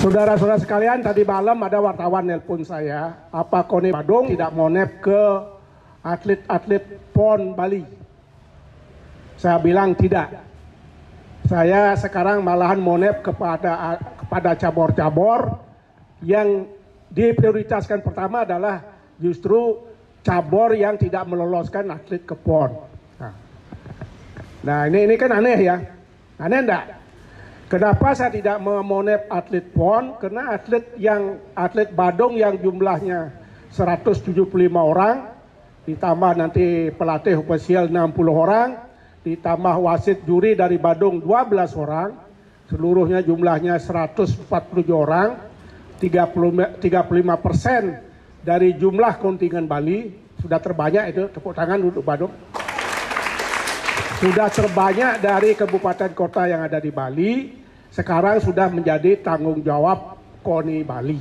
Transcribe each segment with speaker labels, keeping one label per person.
Speaker 1: Saudara-saudara sekalian, tadi malam ada wartawan nelpon saya, apa KONI Badung tidak mau nep ke atlet-atlet PON Bali. Saya bilang tidak. Saya sekarang malahan mau nep kepada cabur-cabur yang diprioritaskan pertama adalah justru cabur yang tidak meloloskan atlet ke PON. Nah ini kan aneh ya, aneh enggak? Kenapa saya tidak memonep atlet PON? Karena atlet Badung yang jumlahnya 175 orang, ditambah nanti pelatih ofisial 60 orang, ditambah wasit juri dari Badung 12 orang, seluruhnya jumlahnya 147 orang, 35% dari jumlah kontingen Bali, sudah terbanyak itu, tepuk tangan untuk Badung. Sudah terbanyak dari kabupaten kota yang ada di Bali, sekarang sudah menjadi tanggung jawab KONI Bali.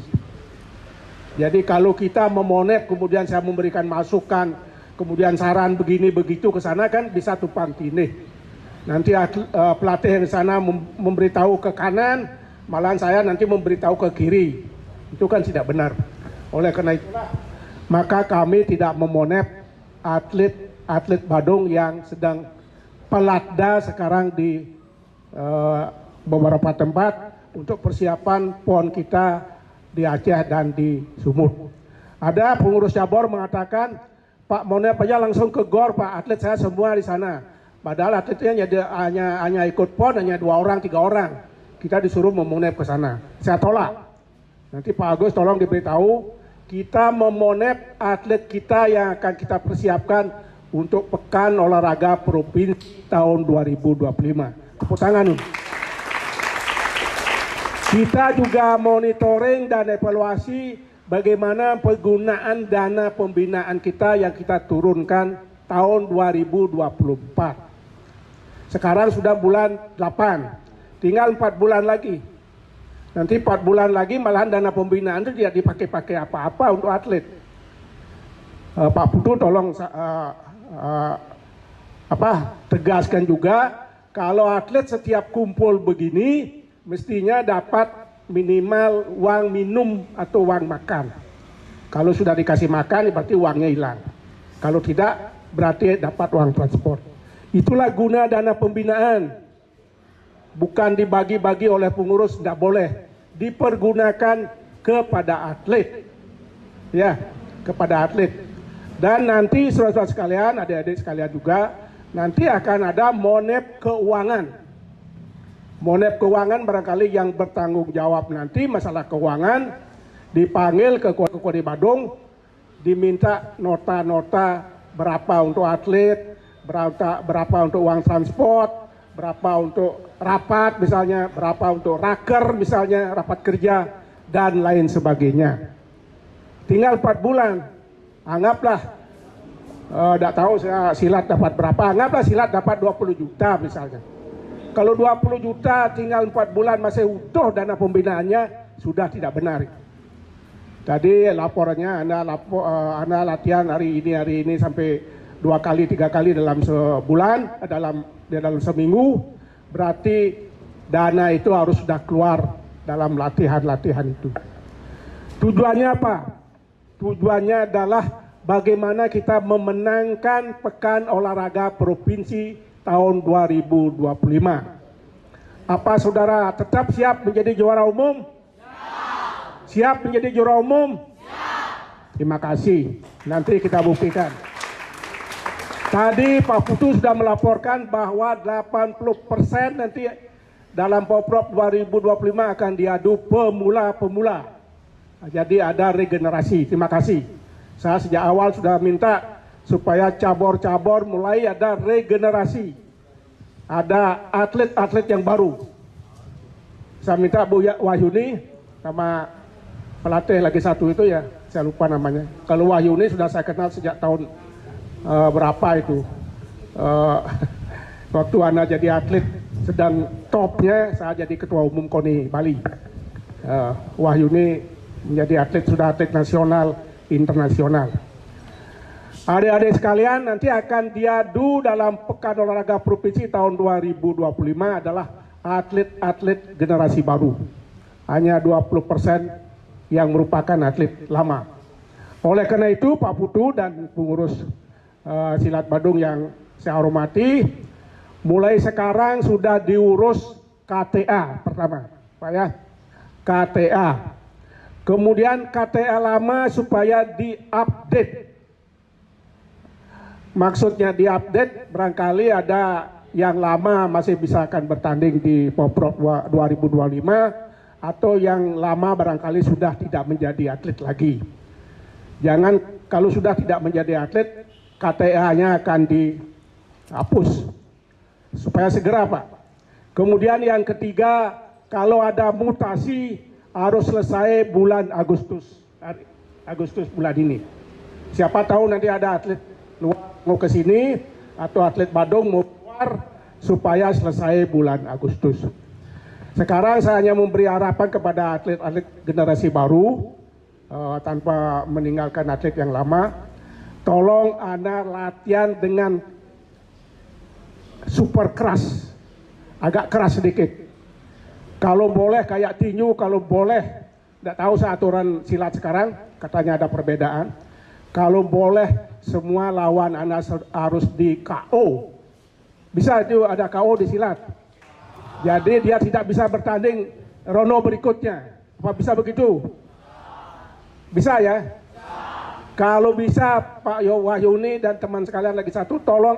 Speaker 1: Jadi kalau kita memonep, kemudian saya memberikan masukan, kemudian saran begini begitu ke sana kan bisa tumpang tindih. Nanti pelatih yang di sana memberitahu ke kanan, malahan saya nanti memberitahu ke kiri. Itu kan tidak benar. Oleh karena itulah, maka kami tidak memonep atlet Badung yang sedang pelatda sekarang di beberapa tempat untuk persiapan PON kita di Aceh dan di Sumut. Ada pengurus cabur mengatakan, Pak monep aja langsung ke GOR Pak, atlet saya semua di sana. Padahal atletnya hanya ikut PON hanya 2 orang 3 orang. Kita disuruh memonep ke sana. Saya tolak. Nanti Pak Agus tolong diberitahu, kita memonep atlet kita yang akan kita persiapkan untuk Pekan Olahraga Provinsi tahun 2025. Tepuk tangan. Kita juga monitoring dan evaluasi bagaimana penggunaan dana pembinaan kita yang kita turunkan tahun 2024. Sekarang sudah bulan 8, tinggal 4 bulan lagi. Nanti 4 bulan lagi malahan dana pembinaan itu tidak dipakai-pakai apa-apa untuk atlet. Pak Putu tolong tegaskan juga, kalau atlet setiap kumpul begini mestinya dapat minimal uang minum atau uang makan. Kalau sudah dikasih makan berarti uangnya hilang. Kalau tidak berarti dapat uang transport. Itulah guna dana pembinaan. Bukan dibagi-bagi oleh pengurus, tidak boleh. Dipergunakan kepada atlet. Ya, kepada atlet. Dan nanti saudara-saudara sekalian, adik-adik sekalian juga, nanti akan ada monep keuangan. Monep keuangan barangkali yang bertanggung jawab nanti masalah keuangan dipanggil ke KONI Badung, diminta nota-nota berapa untuk atlet, berapa untuk uang transport, berapa untuk rapat misalnya, berapa untuk raker misalnya, rapat kerja, dan lain sebagainya. Tinggal 4 bulan, anggaplah, tidak tahu saya silat dapat berapa, anggaplah silat dapat 20 juta misalnya. Kalau 20 juta tinggal 4 bulan masih utuh dana pembinaannya, sudah tidak benar. Tadi laporannya Anda latihan hari ini sampai 2 kali 3 kali dalam sebulan, dalam seminggu, berarti dana itu harus sudah keluar dalam latihan-latihan itu. Tujuannya apa? Tujuannya adalah bagaimana kita memenangkan Pekan Olahraga Provinsi tahun 2025. Apa saudara tetap siap menjadi juara umum? Siap menjadi juara umum? Terima kasih. Nanti kita buktikan. Tadi Pak Putu sudah melaporkan bahwa 80% nanti dalam Poprov 2025 akan diadu pemula-pemula. Jadi ada regenerasi. Terima kasih. Saya sejak awal sudah minta supaya cabur-cabur mulai ada regenerasi. Ada atlet-atlet yang baru. Saya minta Bu Wahyuni sama pelatih lagi satu itu ya, saya lupa namanya. Kalau Wahyuni sudah saya kenal sejak tahun berapa itu. Waktu Anda jadi atlet sedang topnya, saya jadi ketua umum KONI Bali. Wahyuni menjadi atlet, sudah atlet nasional, internasional. Adik-adik sekalian, nanti akan diadu dalam Pekan Olahraga Provinsi tahun 2025 adalah atlet-atlet generasi baru. hanya 20% yang merupakan atlet lama. Oleh karena itu Pak Putu dan pengurus silat Badung yang saya hormati, mulai sekarang sudah diurus KTA pertama, Pak ya, KTA. Kemudian KTA lama supaya diupdate. Maksudnya diupdate, barangkali ada yang lama masih bisa akan bertanding di Poprov 2025, atau yang lama barangkali sudah tidak menjadi atlet lagi. Jangan, kalau sudah tidak menjadi atlet, KTA-nya akan dihapus supaya segera, Pak. Kemudian yang ketiga, kalau ada mutasi harus selesai bulan Agustus bulan ini. Siapa tahu nanti ada atlet luar mau ke sini atau atlet Badung mau keluar, supaya selesai bulan Agustus. Sekarang saya hanya memberi harapan kepada atlet-atlet generasi baru, tanpa meninggalkan atlet yang lama. Tolong Anda latihan dengan super keras, agak keras sedikit. Kalau boleh kayak tinju, kalau boleh, tidak tahu aturan silat sekarang, katanya ada perbedaan. Kalau boleh semua lawan Anda harus di KO. Bisa itu ada KO di silat. Jadi dia tidak bisa bertanding rono berikutnya. Apa bisa begitu? Bisa ya? Kalau bisa Pak Wahyuni dan teman sekalian lagi satu, tolong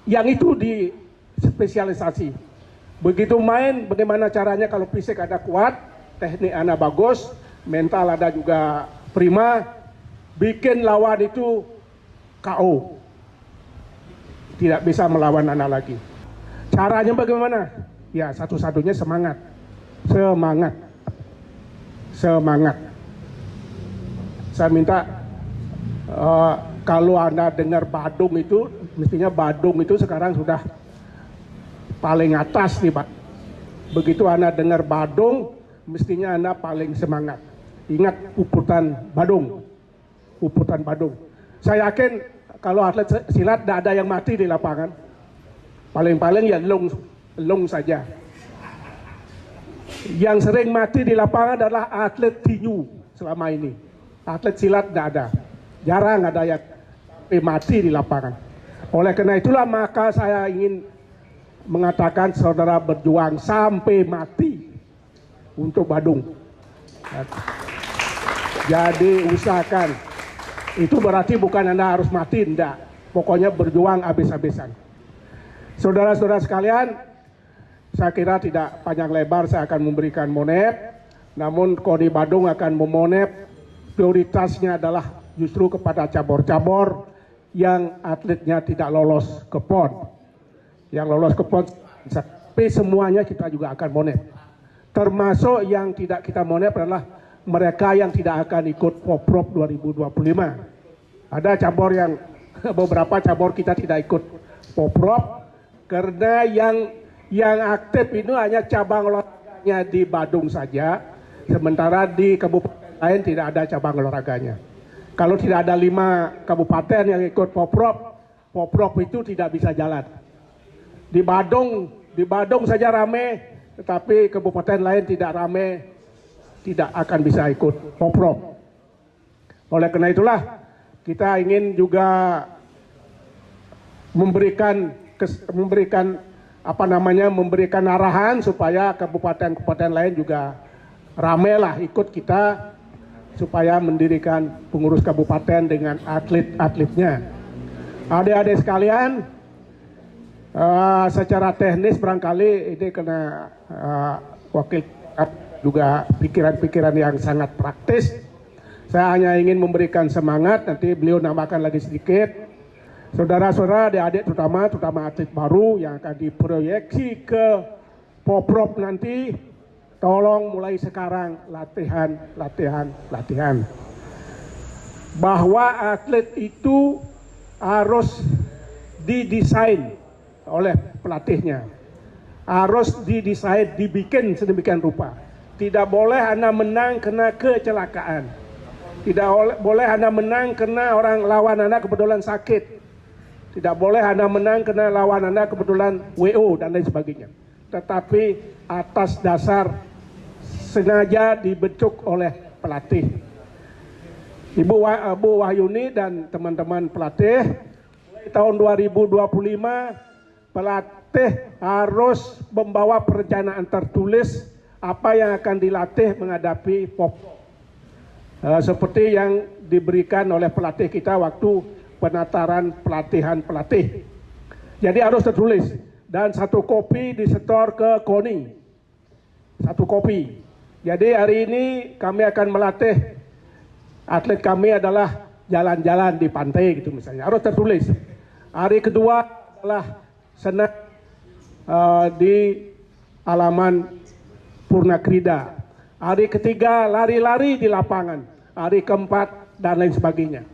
Speaker 1: yang itu di spesialisasi. Begitu main, bagaimana caranya kalau fisik ada kuat, teknik Anda bagus, mental ada juga prima, bikin lawan itu KO. Tidak bisa melawan Anda lagi. Caranya bagaimana? Ya satu-satunya semangat. Semangat. Saya minta kalau Anda dengar Badung itu, mestinya Badung itu sekarang sudah paling atas nih Pak. Begitu Anda dengar Badung, mestinya Anda paling semangat. Ingat uputan Badung. Uputan Badung. Saya yakin kalau atlet silat tidak ada yang mati di lapangan. Paling-paling ya long saja. Yang sering mati di lapangan adalah atlet tinju selama ini. Atlet silat tidak ada. Jarang ada yang mati di lapangan. Oleh karena itulah maka saya ingin mengatakan saudara berjuang sampai mati untuk Badung. Jadi usahakan. Itu berarti bukan Anda harus mati, enggak. Pokoknya berjuang habis-habisan. Saudara-saudara sekalian, saya kira tidak panjang lebar saya akan memberikan monep. Namun KONI Badung akan memonep, prioritasnya adalah justru kepada cabur-cabur yang atletnya tidak lolos ke PON. Yang lolos ke PON, tapi semuanya kita juga akan monep. Termasuk yang tidak kita monep adalah mereka yang tidak akan ikut Poprov 2025. Ada cabur yang, beberapa cabur kita tidak ikut Poprov, karena yang aktif itu hanya cabang olahraganya di Badung saja, sementara di kabupaten lain tidak ada cabang olahraganya. Kalau tidak ada 5 kabupaten yang ikut Poprov itu tidak bisa jalan. Di Badung saja rame, tetapi kabupaten lain tidak rame, tidak akan bisa ikut Poprov. Oleh karena itulah kita ingin juga memberikan arahan supaya kabupaten-kabupaten lain juga ramelah ikut kita supaya mendirikan pengurus kabupaten dengan atlet-atletnya. Adik-adik sekalian, secara teknis barangkali ini kena wakil juga pikiran-pikiran yang sangat praktis. Saya hanya ingin memberikan semangat, nanti beliau nambahkan lagi sedikit. Saudara-saudara, adik-adik terutama atlet baru yang akan diproyeksi ke Poprov nanti, tolong mulai sekarang latihan. Bahwa atlet itu harus didesain oleh pelatihnya. Harus didesain, dibikin sedemikian rupa. Tidak boleh Anda menang karena kecelakaan. Tidak boleh Anda menang karena orang lawan Anda kebetulan sakit. Tidak boleh Anda menang karena lawan Anda kebetulan WO dan lain sebagainya. Tetapi atas dasar sengaja dibentuk oleh pelatih. Bu Wahyuni dan teman-teman pelatih, mulai tahun 2025 pelatih harus membawa perencanaan tertulis apa yang akan dilatih menghadapi POP. Seperti yang diberikan oleh pelatih kita waktu penataran pelatihan pelatih. Jadi harus tertulis dan 1 kopi disetor ke KONI. 1 kopi. Jadi hari ini kami akan melatih atlet kami adalah jalan-jalan di pantai gitu misalnya. Harus tertulis. Hari kedua adalah senam di halaman Purnakrida. Hari ketiga lari-lari di lapangan. Hari keempat dan lain sebagainya.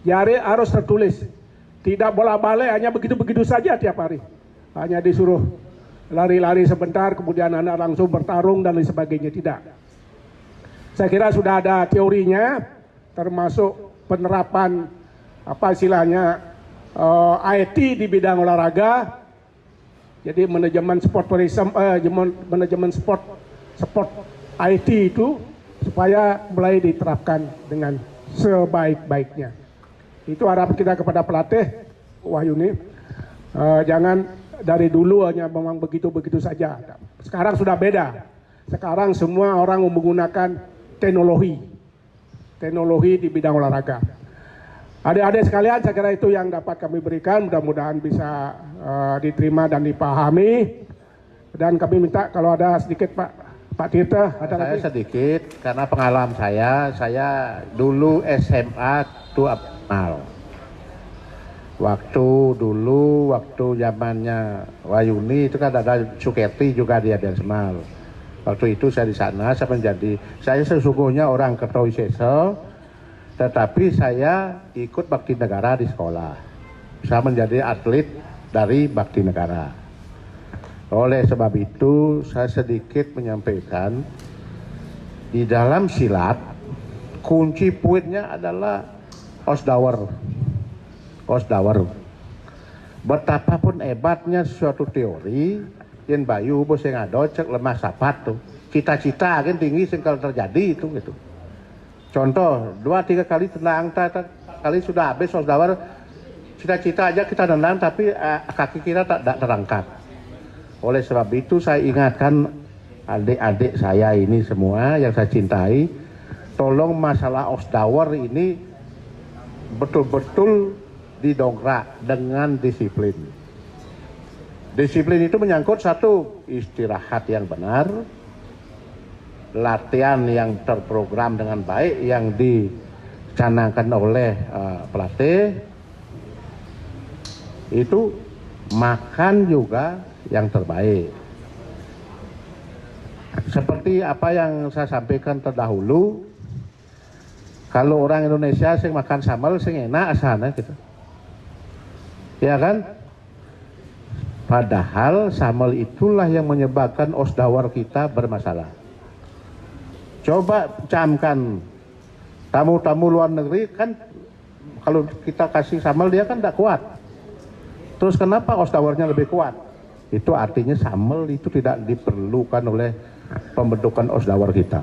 Speaker 1: Jadi harus tertulis. Tidak bola-balik hanya begitu-begitu saja tiap hari. Hanya disuruh lari-lari sebentar kemudian anak langsung bertarung dan lain sebagainya. Tidak. Saya kira sudah ada teorinya, termasuk penerapan apa istilahnya IT di bidang olahraga. Jadi manajemen sport tourism, manajemen sport IT itu supaya mulai diterapkan dengan sebaik-baiknya. Itu harapan kita kepada pelatih Wahyuni. Jangan dari dulu hanya memang begitu-begitu saja. Sekarang sudah beda. Sekarang semua orang menggunakan teknologi di bidang olahraga. Adik-adik sekalian, saya kira itu yang dapat kami berikan. Mudah-mudahan bisa diterima dan dipahami. Dan kami minta kalau ada sedikit Pak Tirta, ada
Speaker 2: saya
Speaker 1: lagi?
Speaker 2: sedikit karena pengalaman saya dulu SMA itu abnormal. Waktu zamannya Wahyuni itu kan ada Sukerti juga dia Abnormal. Waktu itu saya di sana, saya sesungguhnya orang Kertowisesa, tetapi saya ikut bakti negara di sekolah. Saya menjadi atlet dari bakti negara. Oleh sebab itu saya sedikit menyampaikan di dalam silat kunci poinnya adalah osdawar. Betapapun hebatnya suatu teori yang bayu bos yang ada cek lemah sapat tuh cita-cita akan tinggi singkal terjadi itu gitu. Contoh 2-3 kali tenang kali sudah habis osdawar, cita-cita aja kita nendang tapi kaki kita tak terangkat. Oleh sebab itu saya ingatkan adik-adik saya ini semua yang saya cintai, tolong masalah osdawar ini betul-betul didongkrak dengan disiplin. Disiplin itu menyangkut satu, istirahat yang benar, latihan yang terprogram dengan baik yang dicanangkan oleh pelatih, itu makan juga yang terbaik. Seperti apa yang saya sampaikan terdahulu, kalau orang Indonesia sing makan sambal sing enak asana gitu. Ya kan? Padahal sambal itulah yang menyebabkan osdawar kita bermasalah. Coba camkan tamu-tamu luar negeri kan kalau kita kasih sambal dia kan tidak kuat. Terus kenapa osdawarnya lebih kuat? Itu artinya sambal itu tidak diperlukan oleh pembentukan osdawar kita.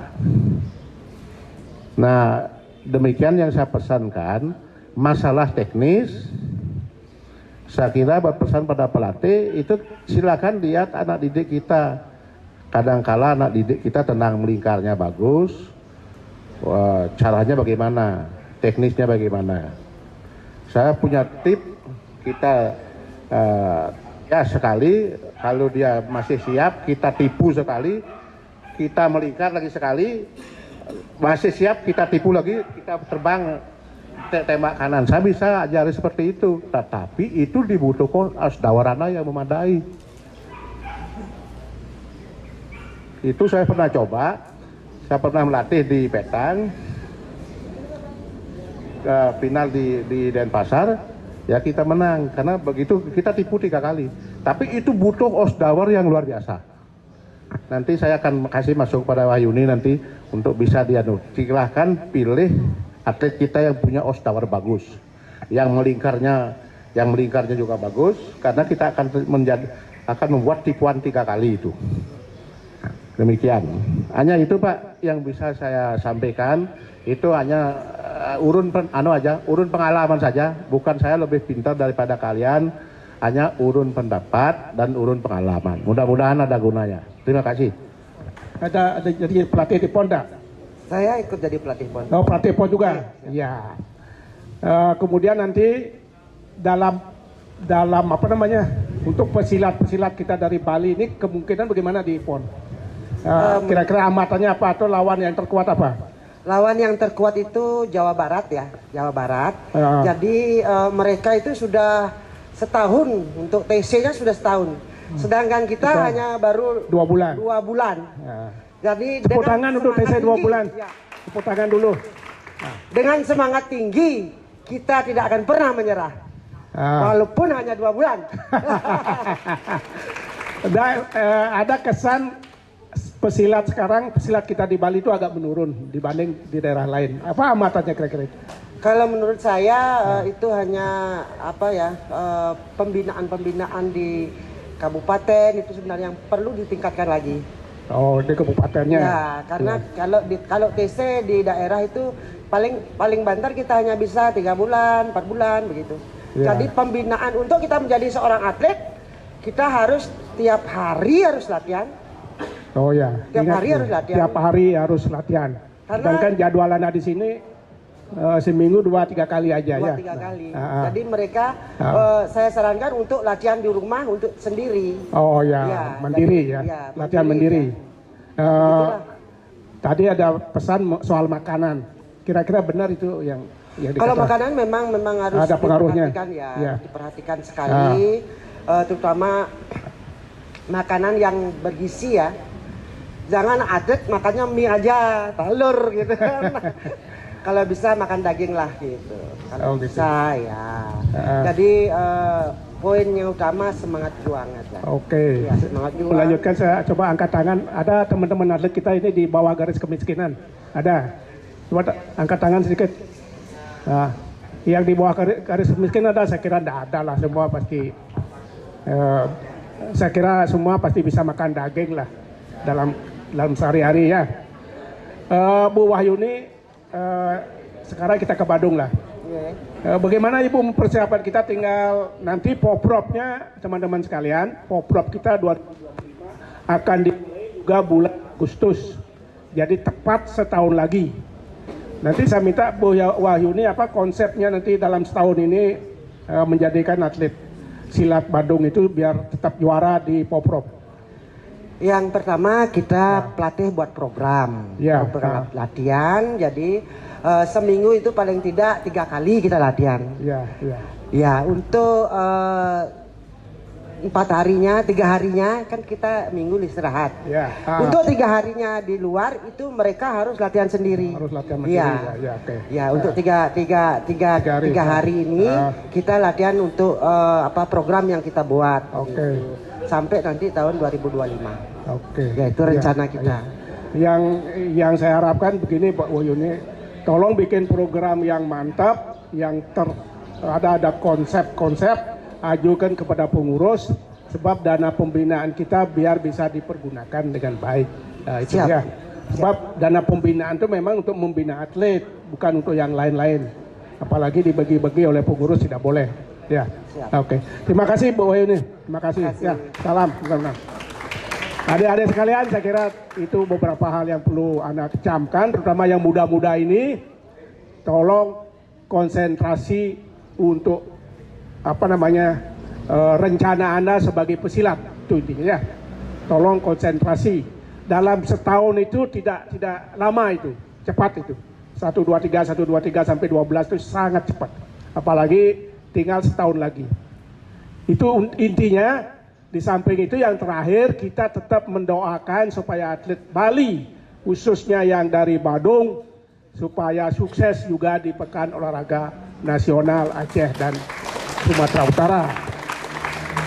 Speaker 2: Nah, demikian yang saya pesankan. Masalah teknis, saya kira berpesan pada pelatih itu silakan lihat anak didik kita. Kadangkala anak didik kita tenang melingkarnya bagus, caranya bagaimana, teknisnya bagaimana. Saya punya tip, kita ya sekali kalau dia masih siap kita tipu sekali, kita melingkar lagi sekali, masih siap kita tipu lagi, kita terbang tembak kanan. Saya bisa ajari seperti itu, tetapi itu dibutuhkan osdawarana yang memadai. Itu saya pernah coba, saya pernah melatih di Petang, final di Denpasar. Ya kita menang, karena begitu kita tipu 3 kali. Tapi itu butuh osdawar yang luar biasa. Nanti saya akan kasih masuk pada Wahyuni nanti untuk bisa dianu. Silahkan pilih atlet kita yang punya osdawar bagus, yang melingkarnya juga bagus, karena kita akan membuat tipuan 3 kali itu. Demikian. Hanya itu Pak yang bisa saya sampaikan. Itu hanya urun pengalaman saja. Bukan saya lebih pintar daripada kalian. Hanya urun pendapat dan urun pengalaman. Mudah-mudahan ada gunanya. Terima kasih.
Speaker 1: Ada jadi pelatih di PON tak?
Speaker 3: Saya ikut jadi pelatih PON.
Speaker 1: Oh, pelatih PON juga. Ya. Kemudian nanti dalam apa namanya, untuk pesilat kita dari Bali ini kemungkinan bagaimana di PON? Kira-kira amatannya apa atau lawan yang terkuat apa?
Speaker 3: Lawan yang terkuat itu Jawa Barat ya, Jawa Barat. Jadi mereka itu sudah setahun, untuk TC-nya sudah setahun. Sedangkan kita hanya baru
Speaker 1: 2 bulan.
Speaker 3: 2 bulan. Jadi
Speaker 1: tepuk tangan untuk TC 2 bulan.
Speaker 3: Ya.
Speaker 1: Tepuk tangan dulu.
Speaker 3: Dengan semangat tinggi kita tidak akan pernah menyerah. Walaupun hanya 2 bulan.
Speaker 1: Ada kesan pesilat kita di Bali itu agak menurun dibanding di daerah lain. Apa amatannya kira-kira itu?
Speaker 3: Kalau menurut saya itu hanya pembinaan di kabupaten itu sebenarnya yang perlu ditingkatkan lagi.
Speaker 1: Oh, di kabupatennya.
Speaker 3: Ya, karena kalau TC di daerah itu paling banter kita hanya bisa 3 bulan, 4 bulan begitu. Ya. Jadi pembinaan untuk kita menjadi seorang atlet, kita harus tiap hari harus latihan.
Speaker 1: Oh ya.
Speaker 3: Tiap hari harus latihan.
Speaker 1: Tiap hari harus latihan. Sedangkan jadwal Anda di sini seminggu 2-3 kali aja
Speaker 3: 2-3 kali. Jadi mereka saya sarankan untuk latihan di rumah untuk sendiri.
Speaker 1: Oh ya, mandiri ya. Latihan mandiri. Tadi ada pesan soal makanan. Kira-kira benar itu yang
Speaker 3: kalau makanan memang harus
Speaker 1: ada pengaruhnya.
Speaker 3: Diperhatikan sekali, terutama makanan yang bergizi ya. Jangan atlet makannya mie aja, telur gitu kan. Kalau bisa makan daging lah gitu. Kalau bisa ya. Jadi poin yang utama semangat juang aja.
Speaker 1: Oke.
Speaker 3: Ya, semangat juang.
Speaker 1: Melanjutkan saya coba angkat tangan. Ada teman-teman atlet kita ini di bawah garis kemiskinan. Ada. Coba angkat tangan sedikit. Nah, yang di bawah garis kemiskinan ada, saya kira tidak ada lah, semua pasti. Saya kira semua pasti bisa makan daging lah dalam sehari-hari ya. Bu Wahyuni, sekarang kita ke Badung lah. Bagaimana Ibu mempersiapkan kita, tinggal nanti popropnya teman-teman sekalian, poprop kita 2025 akan dimulai juga bulan Agustus. Jadi tepat setahun lagi. Nanti saya minta Bu Wahyuni apa konsepnya nanti dalam setahun ini menjadikan atlet silat Badung itu biar tetap juara di poprop.
Speaker 3: Yang pertama kita pelatih buat program, program latihan. Jadi seminggu itu paling tidak 3 kali kita latihan. Ya, untuk 4 harinya, 3 harinya kan kita minggu istirahat. Untuk 3 harinya di luar itu mereka harus latihan sendiri.
Speaker 1: Harus latihan sendiri.
Speaker 3: Ya, untuk tiga hari ini kita latihan untuk program yang kita buat. Gitu. Sampai nanti tahun 2025. Ya, itu rencana kita.
Speaker 1: Yang saya harapkan begini Pak Wahyuni, tolong bikin program yang mantap, yang ada konsep-konsep, ajukan kepada pengurus, sebab dana pembinaan kita biar bisa dipergunakan dengan baik. Nah, itu ya. Sebab dana pembinaan itu memang untuk membina atlet, bukan untuk yang lain-lain. Apalagi dibagi-bagi oleh pengurus tidak boleh. Ya. Oke. Terima kasih Bu Wahyuni. Terima kasih. Ya, salam. Adik-adik sekalian, saya kira itu beberapa hal yang perlu Anda camkan, terutama yang muda-muda ini. Tolong konsentrasi untuk rencana Anda sebagai pesilat, itu intinya ya. Tolong konsentrasi. Dalam setahun itu tidak lama itu, cepat itu. 1, 2, 3 sampai 12 itu sangat cepat. Apalagi tinggal setahun lagi. Itu intinya. Di samping itu yang terakhir kita tetap mendoakan supaya atlet Bali, khususnya yang dari Badung, supaya sukses juga di Pekan Olahraga Nasional Aceh dan Sumatera Utara.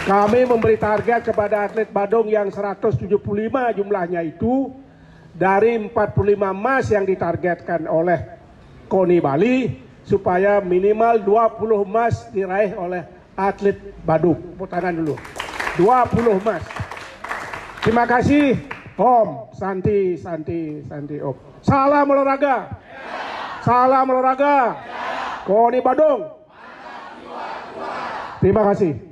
Speaker 1: Kami memberi target kepada atlet Badung yang 175 jumlahnya itu, dari 45 emas yang ditargetkan oleh KONI Bali, supaya minimal 20 emas diraih oleh atlet Badung. Tepuk tangan dulu. 20 emas. Terima kasih Om, Santi, Om. Salam olahraga. Salam olahraga. Koni Badung. Terima kasih.